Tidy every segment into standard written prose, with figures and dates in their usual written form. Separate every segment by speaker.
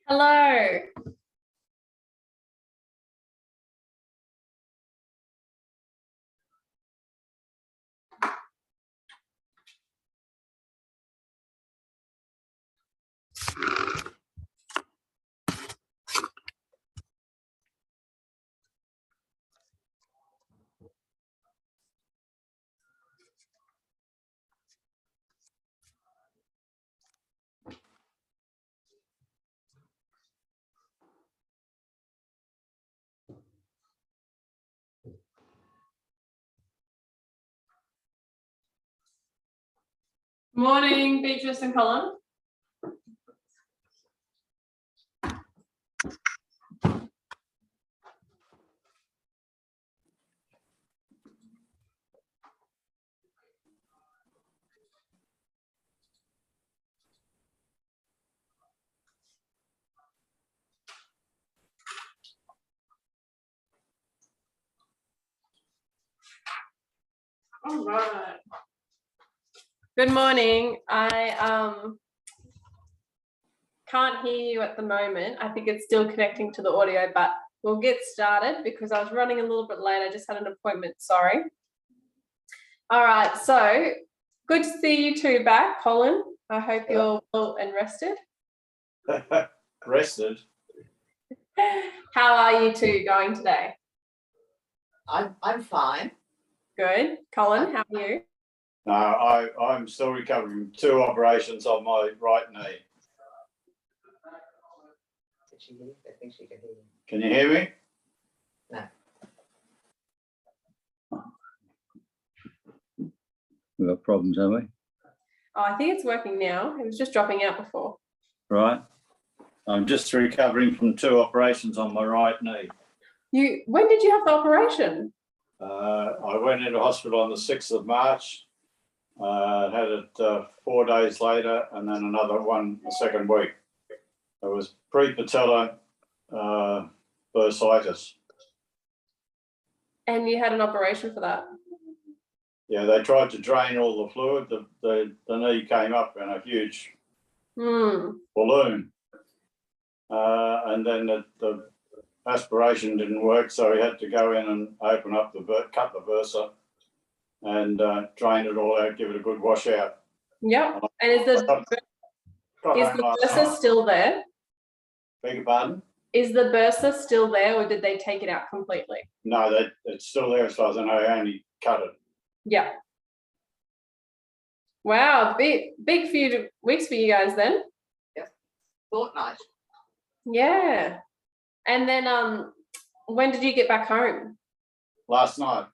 Speaker 1: Hello. Morning, Beatrice and Colin. All right. Good morning. I can't hear you at the moment. I think it's still connecting to the audio, but we'll get started because I was running a little bit late. I just had an appointment, sorry. All right, so good to see you two back, Colin. I hope you're well and rested.
Speaker 2: Rested.
Speaker 1: How are you two going today?
Speaker 3: I'm fine.
Speaker 1: Good. Colin, how are you?
Speaker 2: No, I'm still recovering from 2 operations on my right knee.
Speaker 3: Did she hear? I think she can hear you.
Speaker 2: Can you hear me?
Speaker 3: No.
Speaker 4: We've got problems, have we?
Speaker 1: Oh, I think it's working now. It was just dropping out before.
Speaker 4: Right.
Speaker 2: I'm just recovering from 2 operations on my right knee.
Speaker 1: When did you have the operation?
Speaker 2: I went into hospital on the 6th of March, had it 4 days later, and then another one the second week. It was pre-patellar bursitis.
Speaker 1: And you had an operation for that?
Speaker 2: Yeah, they tried to drain all the fluid. The knee came up in a huge balloon. And then the aspiration didn't work, so he had to go in and open up cut the bursa and drain it all out, give it a good wash out.
Speaker 1: Yep. And is the bursa still there?
Speaker 2: Beg your pardon?
Speaker 1: Is the bursa still there, or did they take it out completely?
Speaker 2: No, it's still there as far as I know. I only cut it.
Speaker 1: Yeah. Wow, big few weeks for you guys then.
Speaker 3: Fortnight.
Speaker 1: Yeah. And then when did you get back home?
Speaker 2: Last night.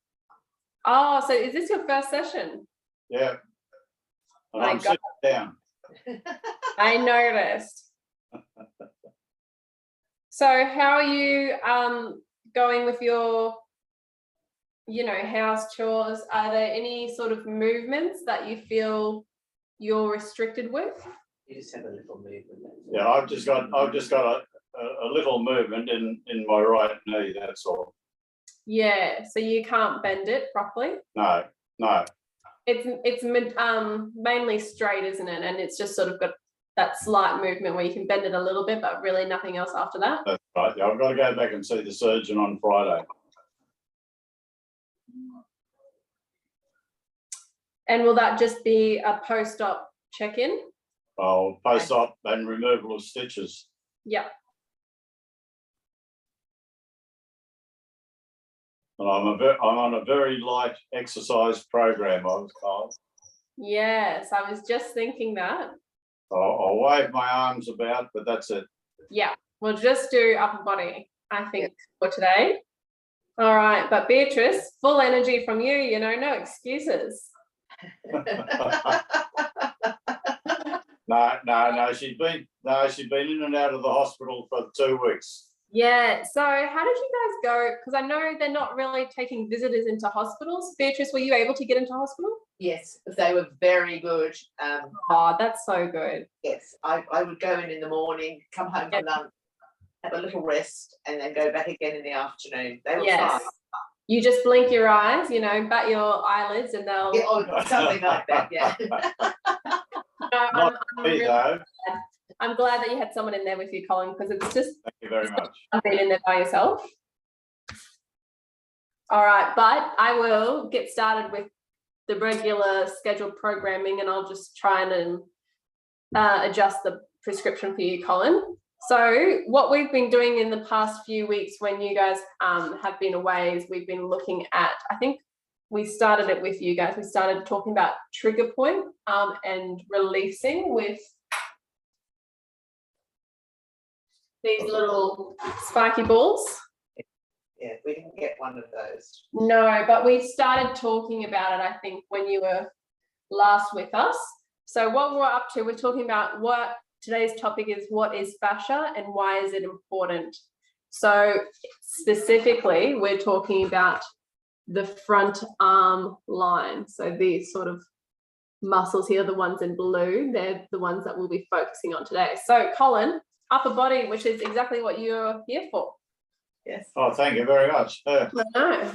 Speaker 1: Oh, so is this your first session?
Speaker 2: Yeah. And
Speaker 1: My
Speaker 2: I'm
Speaker 1: God.
Speaker 2: sitting down.
Speaker 1: I noticed. So how are you going with your, house chores? Are there any sort of movements that you feel you're restricted with?
Speaker 3: You just have a little movement.
Speaker 2: Yeah, I've just got a little movement in my right knee, that's all.
Speaker 1: Yeah, so you can't bend it properly?
Speaker 2: No.
Speaker 1: It's mainly straight, isn't it? And it's just sort of got that slight movement where you can bend it a little bit, but really nothing else after that.
Speaker 2: That's right. Yeah, I've got to go back and see the surgeon on Friday.
Speaker 1: And will that just be a post-op check-in?
Speaker 2: I'll post-op and removal of stitches.
Speaker 1: Yep.
Speaker 2: And I'm on a very light exercise program, I was told.
Speaker 1: Yes, I was just thinking that.
Speaker 2: I'll wave my arms about, but that's it.
Speaker 1: Yeah, we'll just do upper body, I think, for today. All right, but Beatrice, full energy from you, no excuses.
Speaker 2: No, she's been in and out of the hospital for 2 weeks.
Speaker 1: Yeah, so how did you guys go? Because I know they're not really taking visitors into hospitals. Beatrice, were you able to get into hospital?
Speaker 3: Yes, they were very good.
Speaker 1: Oh, that's so good.
Speaker 3: Yes, I would go in the morning, come home for lunch, have a little rest, and then go back again in the afternoon. They were fine.
Speaker 1: You just blink your eyes, bat your eyelids, and they'll.
Speaker 3: Yeah, something like that. Yeah.
Speaker 2: Not me, though.
Speaker 1: I'm glad that you had someone in there with you, Colin, because it's just
Speaker 2: Thank you very much.
Speaker 1: being in there by yourself. All right, but I will get started with the regular scheduled programming, and I'll just try and adjust the prescription for you, Colin. So what we've been doing in the past few weeks when you guys have been away is we've been looking at, I think we started it with you guys, we started talking about trigger point and releasing with these little spiky balls.
Speaker 3: Yeah, we didn't get one of those.
Speaker 1: No, but we started talking about it, I think, when you were last with us. So what we're up to, we're talking about what today's topic is, what is fascia and why is it important? So specifically, we're talking about the front arm line. So these sort of muscles here, the ones in blue, they're the ones that we'll be focusing on today. So Colin, upper body, which is exactly what you're here for.
Speaker 3: Yes.
Speaker 2: Oh, thank you very much.
Speaker 1: No,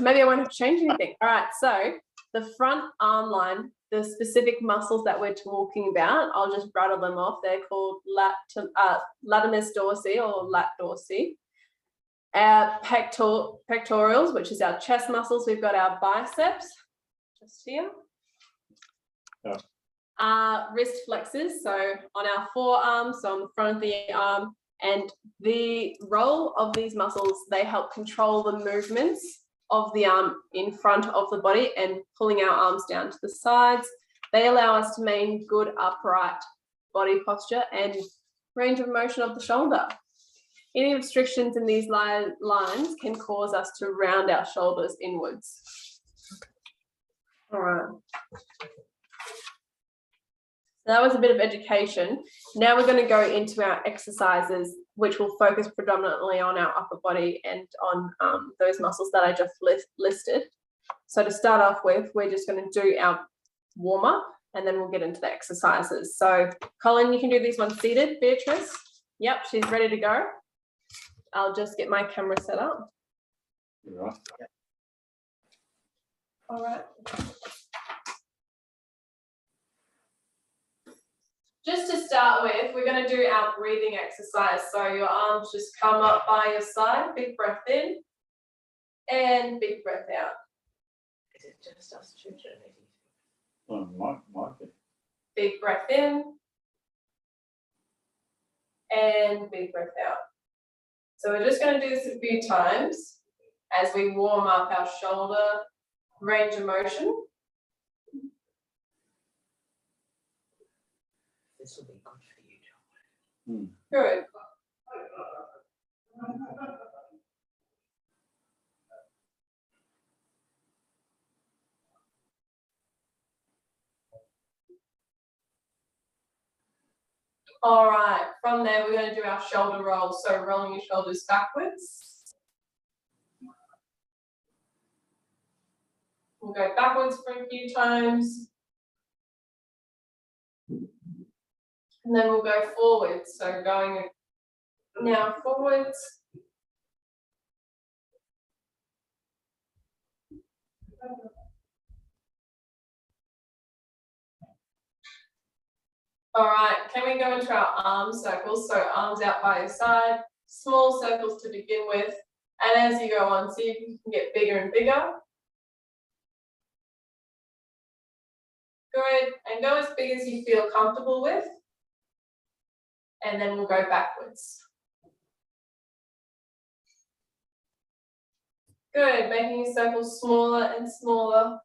Speaker 1: maybe I won't have to change anything. All right, so the front arm line, the specific muscles that we're talking about, I'll just rattle them off. They're called latissimus dorsi or lat dorsi. Our pectorals, which is our chest muscles. We've got our biceps, just here.
Speaker 2: Yeah.
Speaker 1: Wrist flexors, so on our forearm, so on the front of the arm. And the role of these muscles, they help control the movements of the arm in front of the body and pulling our arms down to the sides. They allow us to maintain good upright body posture and range of motion of the shoulder. Any restrictions in these lines can cause us to round our shoulders inwards. All right. That was a bit of education. Now we're going to go into our exercises, which will focus predominantly on our upper body and on those muscles that I just listed. So to start off with, we're just going to do our warm up and then we'll get into the exercises. So Colin, you can do these ones seated. Beatrice, yep, she's ready to go. I'll just get my camera set up.
Speaker 2: Right.
Speaker 1: All right. Just to start with, we're going to do our breathing exercise. So your arms just come up by your side, big breath in and big breath out.
Speaker 3: Is it just us children?
Speaker 2: Oh, might be.
Speaker 1: Big breath in and big breath out. So we're just going to do this a few times as we warm up our shoulder range of motion.
Speaker 3: This will be good for you, John.
Speaker 1: Good. All right, from there we're going to do our shoulder rolls. So rolling your shoulders backwards. We'll go backwards for a few times. And then we'll go forwards. So going now forwards. All right, can we go into our arm circles? So arms out by your side, small circles to begin with. And as you go on, see if you can get bigger and bigger. Good, and go as big as you feel comfortable with. And then we'll go backwards. Good, making your circles smaller and smaller.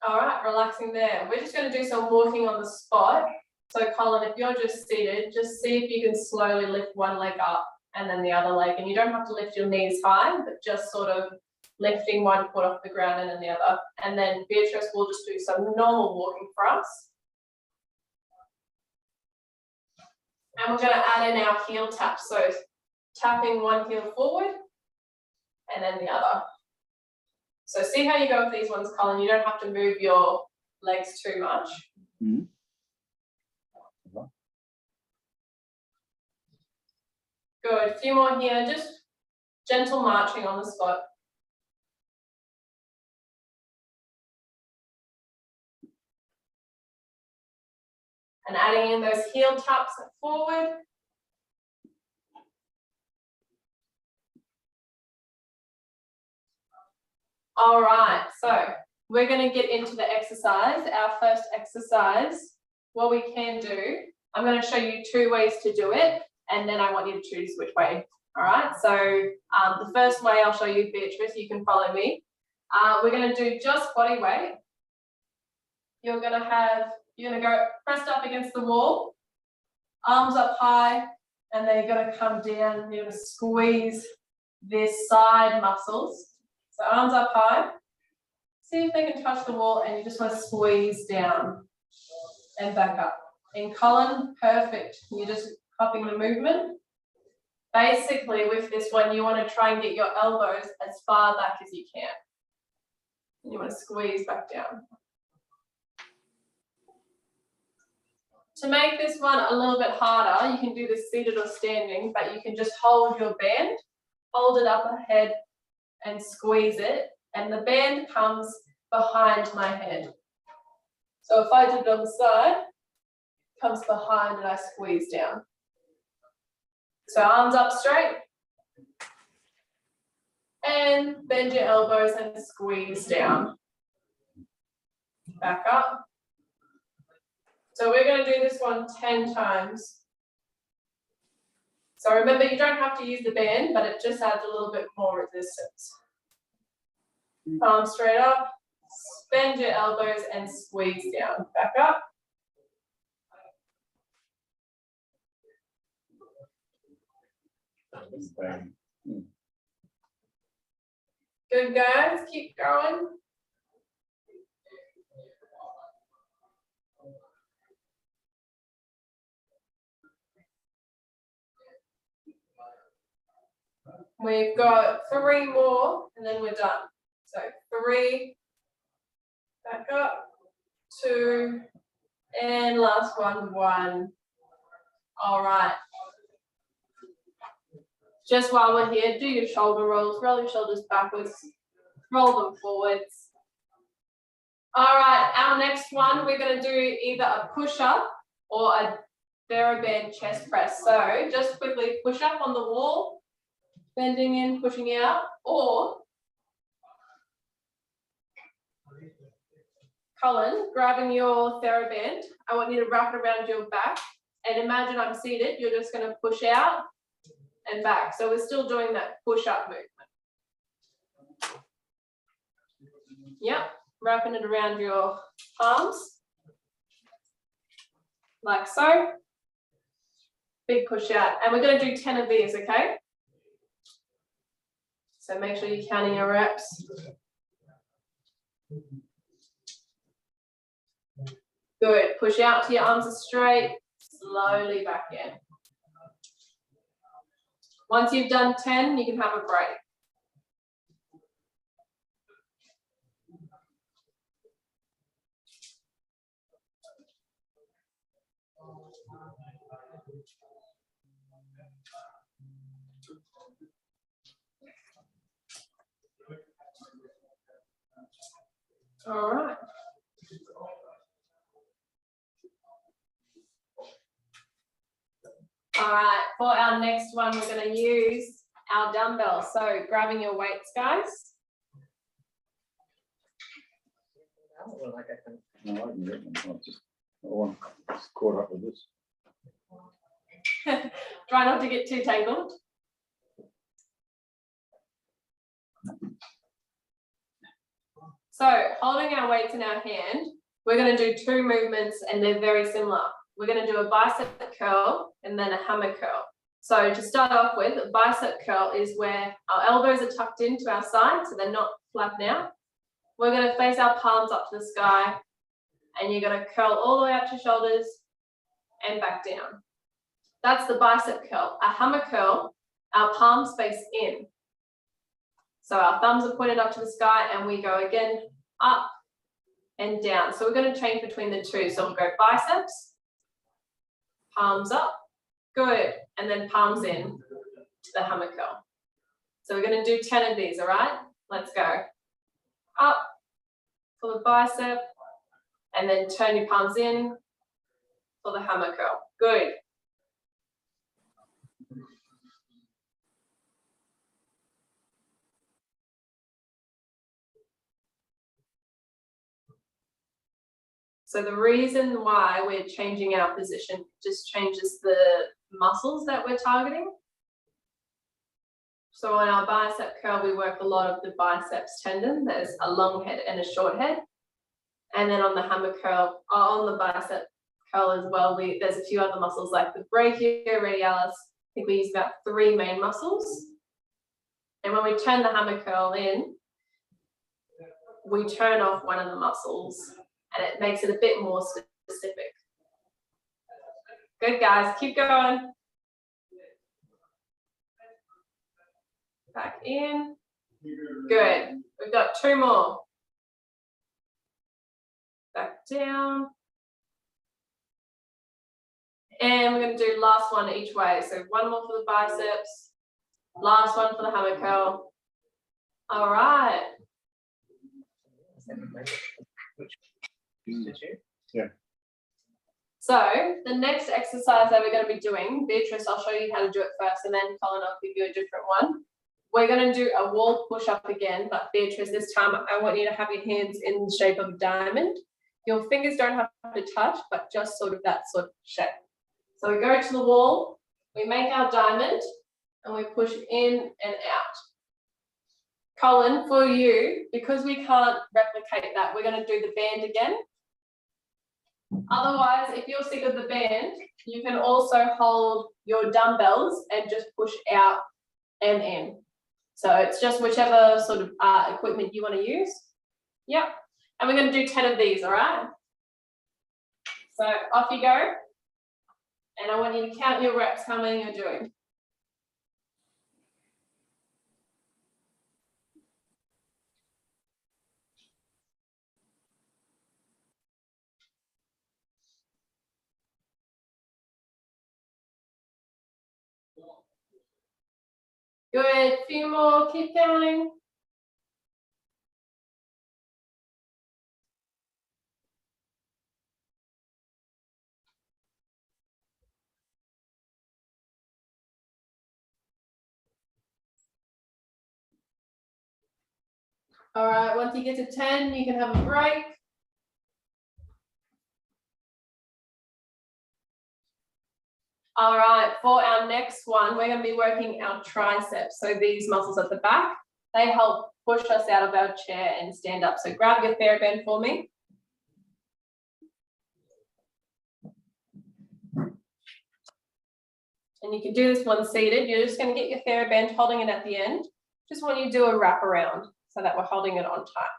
Speaker 1: All right, relaxing there. We're just going to do some walking on the spot. So Colin, if you're just seated, just see if you can slowly lift one leg up and then the other leg. And you don't have to lift your knees high, but just sort of lifting one foot off the ground and then the other. And then Beatrice will just do some normal walking for us. And we're going to add in our heel taps. So tapping one heel forward and then the other. So see how you go with these ones, Colin. You don't have to move your legs too much.
Speaker 4: Mm-hmm.
Speaker 1: Good. A few more here. Just gentle marching on the spot. and adding in those heel taps forward. All right, so we're going to get into the exercise, our first exercise. What we can do, I'm going to show you 2 ways to do it, and then I want you to choose which way. All right, so the first way I'll show you, Beatrice, you can follow me. We're going to do just body weight. You're going to go pressed up against the wall, arms up high, and then you're going to come down. You're going to squeeze this side muscles. So arms up high. See if they can touch the wall, and you just want to squeeze down and back up. In Colin, perfect. You're just copying the movement. Basically, with this one, you want to try and get your elbows as far back as you can. You want to squeeze back down. To make this one a little bit harder, you can do this seated or standing, but you can just hold your band, hold it up ahead and squeeze it, and the band comes behind my head. So if I did it on the side, it comes behind and I squeeze down. So arms up straight, and bend your elbows and squeeze down. Back up. So we're going to do this one 10 times. So remember, you don't have to use the band, but it just adds a little bit more resistance. Palms straight up, bend your elbows and squeeze down. Back up. Good, guys, keep going. We've got 3 more and then we're done. So 3, back up, 2, and last one, 1. All right. Just while we're here, do your shoulder rolls, roll your shoulders backwards, roll them forwards. All right, our next one, we're going to do either a push-up or a TheraBand chest press. So just quickly push up on the wall, bending in, pushing out, or Colin, grabbing your TheraBand. I want you to wrap it around your back and imagine I'm seated. You're just going to push out and back. So we're still doing that push-up movement. Yep, wrapping it around your palms, like so. Big push out. And we're going to do 10 of these, okay? So make sure you're counting your reps. Good. Push out till your arms are straight. Slowly back in. Once you've done 10, you can have a break. All right. All right, for our next one, we're going to use our dumbbells. So grabbing your weights, guys.
Speaker 2: No, I can get them. I want to caught up with this.
Speaker 1: Try not to get too tangled. So holding our weights in our hand, we're going to do 2 movements and they're very similar. We're going to do a bicep curl and then a hammer curl. So to start off with, a bicep curl is where our elbows are tucked into our sides, so they're not flapping out. We're going to face our palms up to the sky, and you're going to curl all the way up to your shoulders and back down. That's the bicep curl. A hammer curl, our palms face in. So our thumbs are pointed up to the sky, and we go again up and down. So we're going to change between the 2. So we'll go biceps, palms up, good, and then palms in to the hammer curl. So we're going to do 10 of these, all right? Let's go. Up for the bicep, and then turn your palms in, for the hammer curl. Good. So the reason why we're changing our position just changes the muscles that we're targeting. So on our bicep curl, we work a lot of the biceps tendon. There's a long head and a short head. And then on the hammer curl, on the bicep curl as well, there's a few other muscles like the brachioradialis. I think we use about 3 main muscles. And when we turn the hammer curl in, we turn off one of the muscles and it makes it a bit more specific. Good, guys, keep going. Back in. Good. We've got 2 more. Back down. And we're going to do last one each way. So 1 more for the biceps. Last one for the hammer curl. All right.
Speaker 2: Yeah.
Speaker 1: So the next exercise that we're going to be doing, Beatrice, I'll show you how to do it first, and then Colin, I'll give you a different one. We're going to do a wall push-up again, but Beatrice, this time I want you to have your hands in the shape of a diamond. Your fingers don't have to touch, but just sort of that sort of shape. So we go to the wall, we make our diamond, and we push in and out. Colin, for you, because we can't replicate that, we're going to do the band again. Otherwise, if you're sick of the band, you can also hold your dumbbells and just push out and in. So it's just whichever sort of equipment you want to use. Yep. And we're going to do 10 of these, all right? So off you go. And I want you to count your reps, how many you're doing. Good, few more, keep counting. All right, once you get to 10, you can have a break. All right, for our next one, we're going to be working our triceps. So these muscles at the back, they help push us out of our chair and stand up. So grab your TheraBand for me. And you can do this one seated. You're just going to get your TheraBand, holding it at the end. Just want you to do a wrap around so that we're holding it on tight.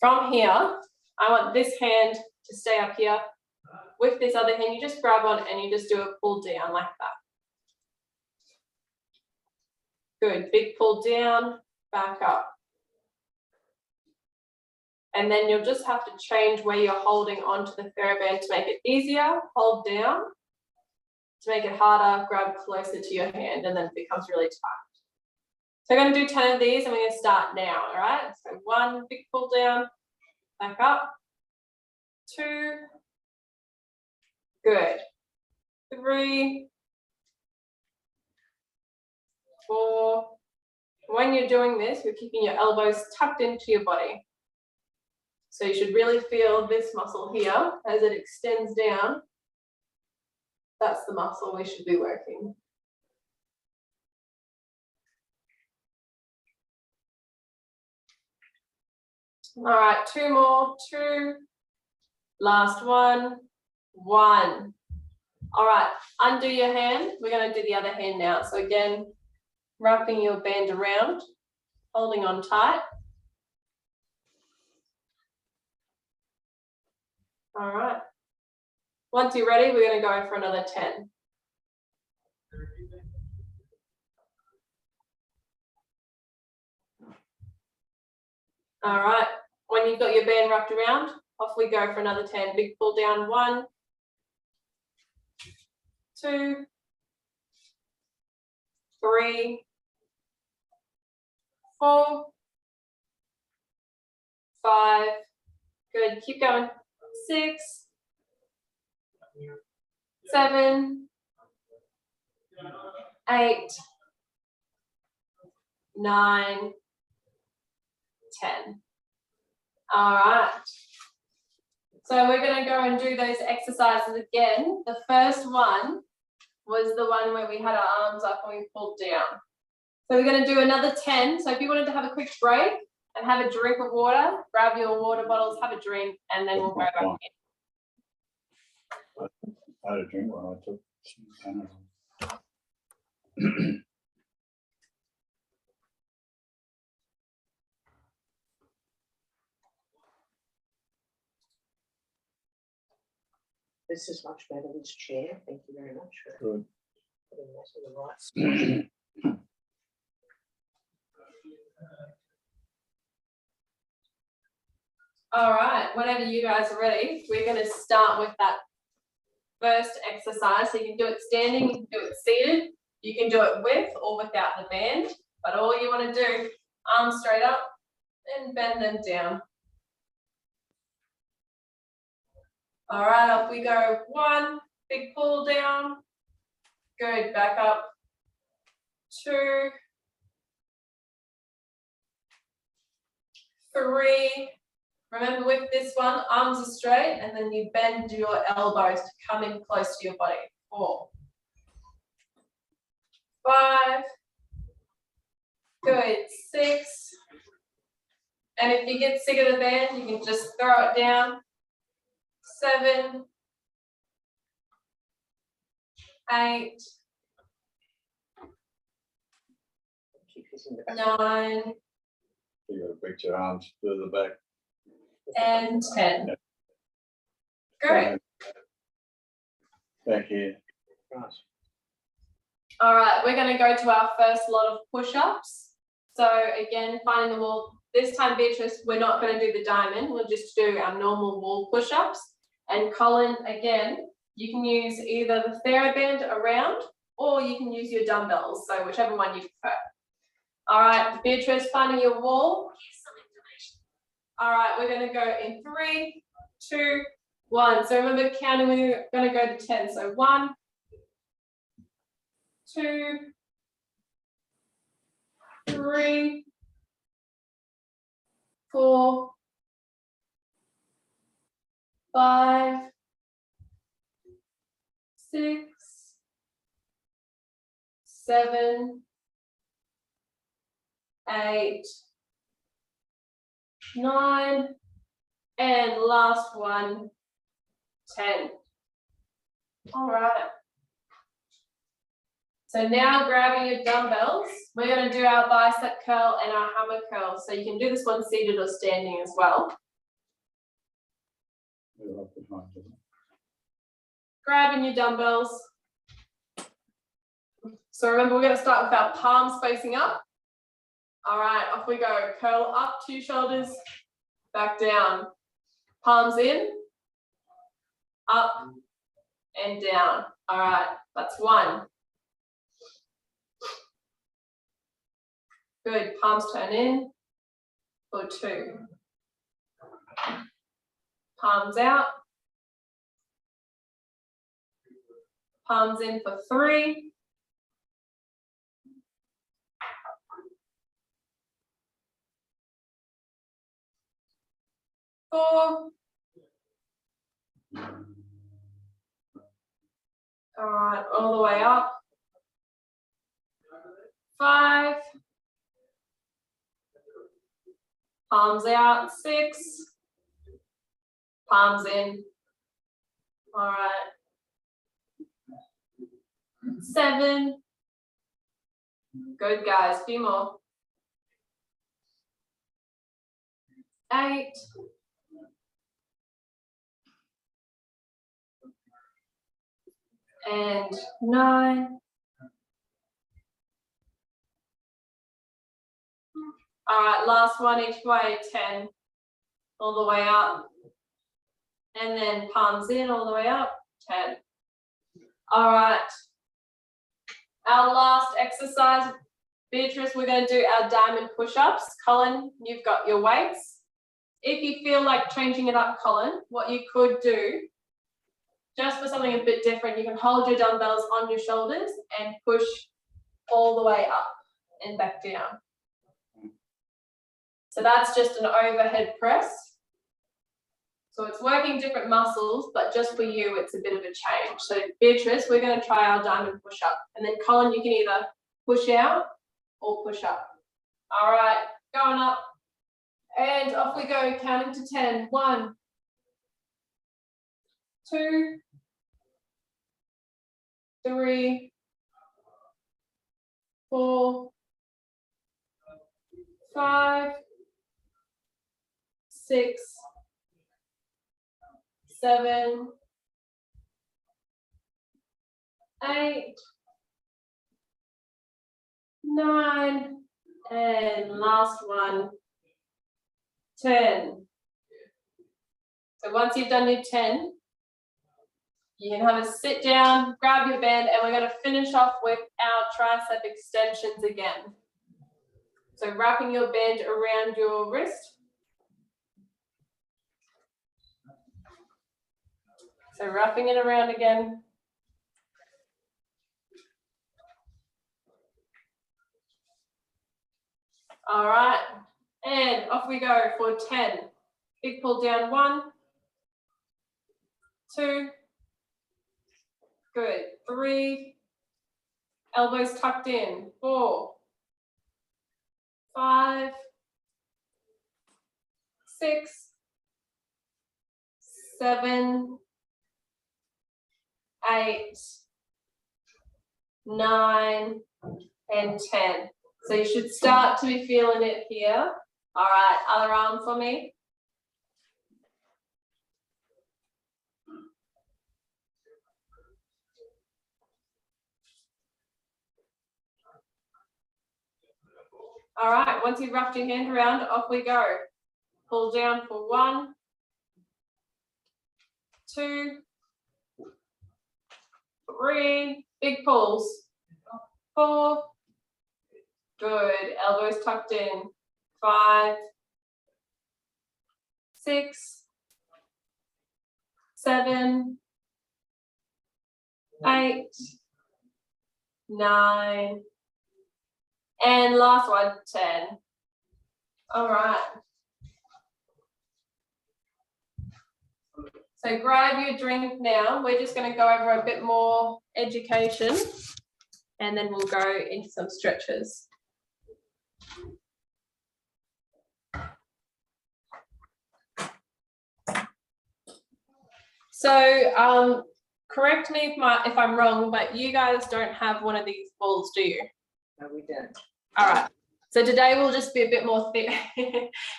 Speaker 1: From here, I want this hand to stay up here. With this other hand, you just grab on and you just do a pull down like that. Good, big pull down, back up. And then you'll just have to change where you're holding onto the TheraBand to make it easier. Hold down. To make it harder, grab closer to your hand and then it becomes really tight. So I'm going to do 10 of these and we're going to start now, all right? So 1, big pull down, back up. 2, good. 3, 4. When you're doing this, you're keeping your elbows tucked into your body. So you should really feel this muscle here as it extends down. That's the muscle we should be working. All right, 2 more, 2. Last one, 1. All right, undo your hand. We're going to do the other hand now. So again, wrapping your band around, holding on tight. All right. Once you're ready, we're going to go for another 10. All right. When you've got your band wrapped around, off we go for another 10. Big pull down. 1, 2, 3, 4, 5. Good. Keep going. 6, 7, 8, 9, 10. All right. So we're going to go and do those exercises again. The first one was the one where we had our arms up and we pulled down. So we're going to do another 10. So if you wanted to have a quick break and have a drink of water, grab your water bottles, have a drink, and then we'll go back in.
Speaker 2: I had a drink when I took some
Speaker 3: This is much better, this chair. Thank you very much for
Speaker 2: Good.
Speaker 3: putting that in the right spot.
Speaker 1: All right, whenever you guys are ready, we're going to start with that first exercise. So you can do it standing, you can do it seated, you can do it with or without the band, but all you want to do, arms straight up and bend them down. All right, off we go. 1, big pull down. Good, back up. 2, 3. Remember with this one, arms are straight and then you bend your elbows to come in close to your body. 4, 5. Good, 6. And if you get sick of the band, you can just throw it down. 7, 8,
Speaker 3: Keep using the back.
Speaker 1: 9,
Speaker 2: You got to bring your arms further back.
Speaker 1: and 10. Great.
Speaker 2: Back here.
Speaker 3: Right.
Speaker 1: All right, we're going to go to our first lot of push-ups. So again, finding the wall. This time, Beatrice, we're not going to do the diamond. We'll just do our normal wall push-ups. And Colin, again, you can use either the TheraBand around or you can use your dumbbells. So whichever one you prefer. All right, Beatrice, finding your wall. All right, we're going to go in 3, 2, 1. So remember counting, we're going to go to 10. So 1, 2, 3, 4, 5, 6, 7, 8, 9, and last one, 10. All right. So now grabbing your dumbbells, we're going to do our bicep curl and our hammer curl. So you can do this one seated or standing as well. Grabbing your dumbbells. So remember, we're going to start with our palms facing up. All right, off we go. Curl up, 2 shoulders, back down. Palms in, up, and down. All right, that's 1. Good, palms turn in for 2. Palms out. Palms in for 3. 4. All right, all the way up. 5. Palms out. 6. Palms in. All right. 7. Good, guys. Few more. 8. And 9. All right, last one each way, 10. All the way up. And then palms in all the way up, 10. All right. Our last exercise, Beatrice, we're going to do our diamond push-ups. Colin, you've got your weights. If you feel like changing it up, Colin, what you could do, just for something a bit different, you can hold your dumbbells on your shoulders and push all the way up and back down. So that's just an overhead press. So it's working different muscles, but just for you, it's a bit of a change. So Beatrice, we're going to try our diamond push up. And then Colin, you can either push out or push up. All right, going up. And off we go, counting to 10. 1, 2, 3, 4, 5, 6, 7, 8, 9, and last one, 10. So once you've done your 10, you can have a sit down, grab your band, and we're going to finish off with our tricep extensions again. So wrapping your band around your wrist. So wrapping it around again. All right, and off we go for 10. Big pull down, 1, 2, good, 3, elbows tucked in, 4, 5, 6, 7, 8, 9, and 10. So you should start to be feeling it here. All right, other arm for me. All right, once you've wrapped your hand around, off we go. Pull down for 1, 2, 3, big pulls. 4, good, elbows tucked in. 5, 6, 7, 8, 9, and last one, 10. All right. So grab your drink now. We're just going to go over a bit more education and then we'll go into some stretches. So correct me if I'm wrong, but you guys don't have one of these balls, do you?
Speaker 3: No, we don't.
Speaker 1: All right. So today will just be a bit more thick.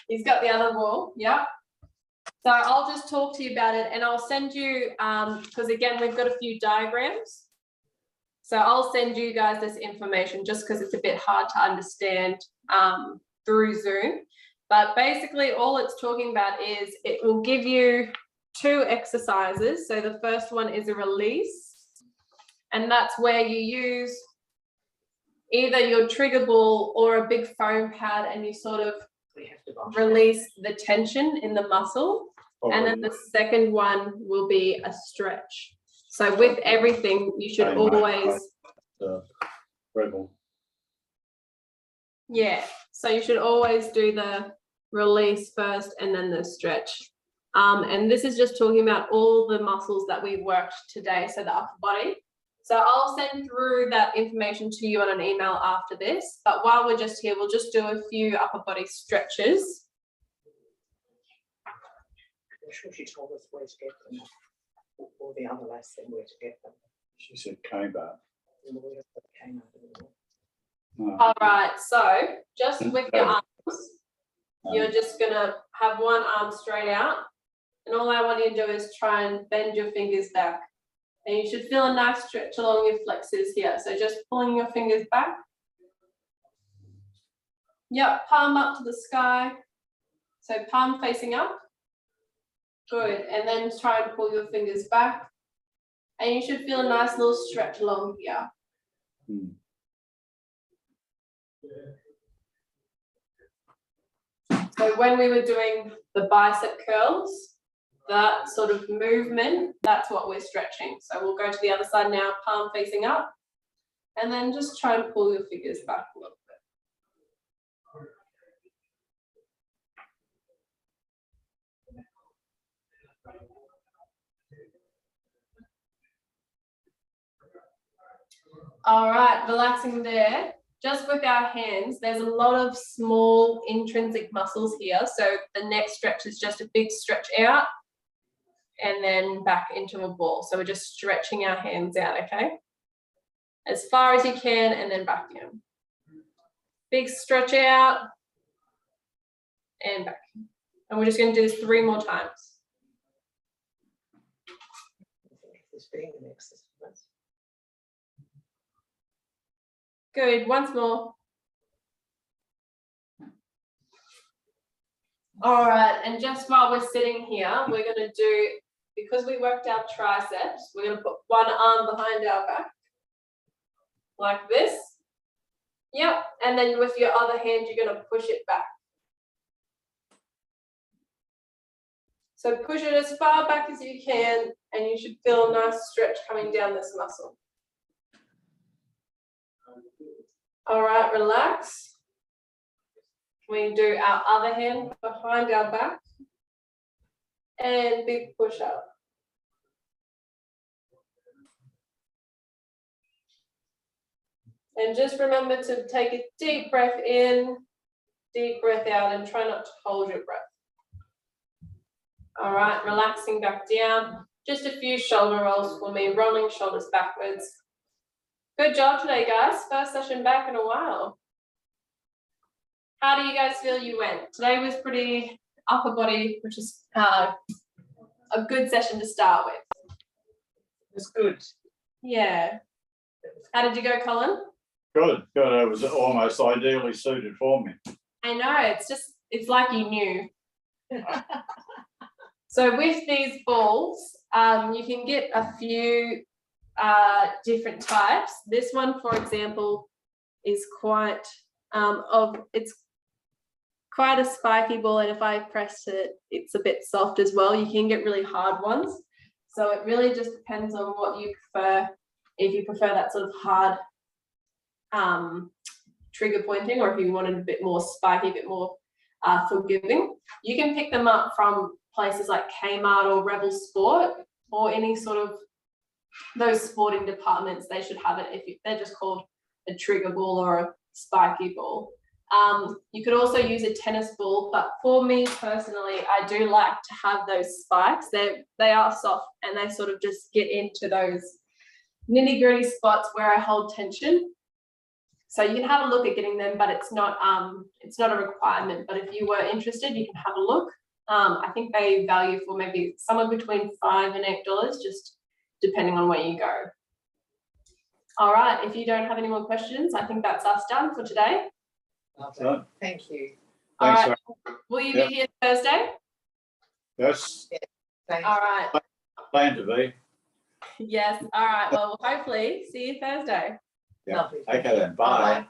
Speaker 1: He's got the other ball. Yeah. So I'll just talk to you about it and I'll send you, because again, we've got a few diagrams. So I'll send you guys this information just because it's a bit hard to understand through Zoom. But basically all it's talking about is it will give you 2 exercises. So the first one is a release, and that's where you use either your trigger ball or a big foam pad and you sort of release the tension in the muscle. And then the second one will be a stretch. So with everything, you should always, yeah, so you should always do the release first and then the stretch. And this is just talking about all the muscles that we worked today, so the upper body. So I'll send through that information to you on an email after this, but while we're just here, we'll just do a few upper body stretches.
Speaker 3: I'm sure she told us where to get them, or the other lesson where to get them.
Speaker 2: She said came back.
Speaker 1: All right, so just with your arms, you're just gonna have one arm straight out, and all I want you to do is try and bend your fingers back. And you should feel a nice stretch along your flexors here. So just pulling your fingers back. Yep, palm up to the sky. So palm facing up. Good, and then try and pull your fingers back. And you should feel a nice little stretch along here. So when we were doing the bicep curls, that sort of movement, that's what we're stretching. So we'll go to the other side now, palm facing up, and then just try and pull your fingers back a little bit. All right, relaxing there. Just with our hands, there's a lot of small intrinsic muscles here. So the next stretch is just a big stretch out and then back into a ball. So we're just stretching our hands out, okay? As far as you can and then back down. Big stretch out and back. And we're just going to do this 3 more times.
Speaker 3: This being an exercise.
Speaker 1: Good, once more. All right, and just while we're sitting here, we're going to do, because we worked our triceps, we're going to put one arm behind our back, like this. Yep, and then with your other hand, you're going to push it back. So push it as far back as you can, and you should feel a nice stretch coming down this muscle. All right, relax. We do our other hand behind our back and big push up. And just remember to take a deep breath in, deep breath out, and try not to hold your breath. All right, relaxing back down. Just a few shoulder rolls for me, rolling shoulders backwards. Good job today, guys. First session back in a while. How do you guys feel you went? Today was pretty upper body, which is a good session to start with.
Speaker 3: It was good.
Speaker 1: Yeah. How did you go, Colin?
Speaker 2: Good, good. It was almost ideally suited for me.
Speaker 1: I know, it's like you knew. So with these balls, you can get a few different types. This one, for example, is quite it's quite a spiky ball, and if I press it, it's a bit soft as well. You can get really hard ones. So it really just depends on what you prefer. If you prefer that sort of hard trigger pointing, or if you wanted a bit more spiky, a bit more forgiving, you can pick them up from places like Kmart or Rebel Sport or any sort of those sporting departments. They should have it they're just called a trigger ball or a spiky ball. You could also use a tennis ball, but for me personally, I do like to have those spikes. They are soft and they sort of just get into those nitty-gritty spots where I hold tension. So you can have a look at getting them, but it's not a requirement. But if you were interested, you can have a look. I think they value for maybe somewhere between $5 and $8, just depending on where you go. All right, if you don't have any more questions, I think that's us done for today.
Speaker 3: Lovely. Thank you.
Speaker 1: All
Speaker 2: Thanks.
Speaker 1: right. Will you be here Thursday?
Speaker 2: Yes,
Speaker 3: Thank
Speaker 1: All
Speaker 3: you.
Speaker 1: right.
Speaker 2: plan to be.
Speaker 1: Yes. All right. Well, hopefully see you Thursday.
Speaker 2: Yeah.
Speaker 3: Lovely.
Speaker 2: Okay then, bye.
Speaker 3: Bye.